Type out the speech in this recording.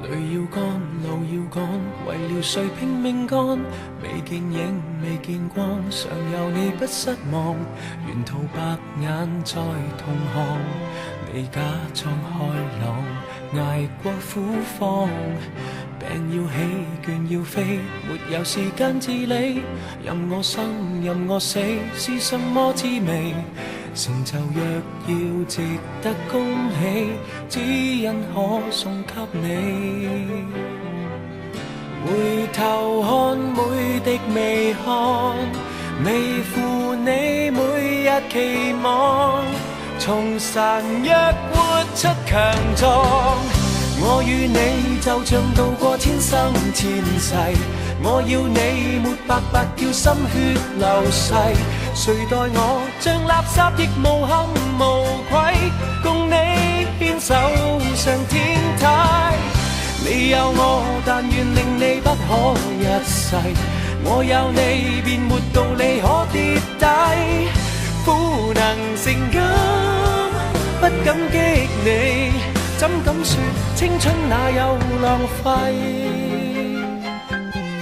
淚要乾，路要趕，為了誰拼命幹？未見影，未見光，常有你不失望。沿途白眼在同行，你假裝開朗，捱過苦況。病要起，倦要飛，沒有時間自理。任我生，任我死，是什麼滋味？成就若要值得恭喜，只因可送給你。回頭看每滴微汗，微負你每日期望，從孱弱活出強壯。我與你就像渡過千生千世，我要你沒白白叫心血流逝。誰待我像垃圾亦無憾無愧，共你牽手上天台。你有我，但願令你不可一世。我有你，便沒道理可跌低。苦能成金，不感激你，怎敢說青春哪有浪費？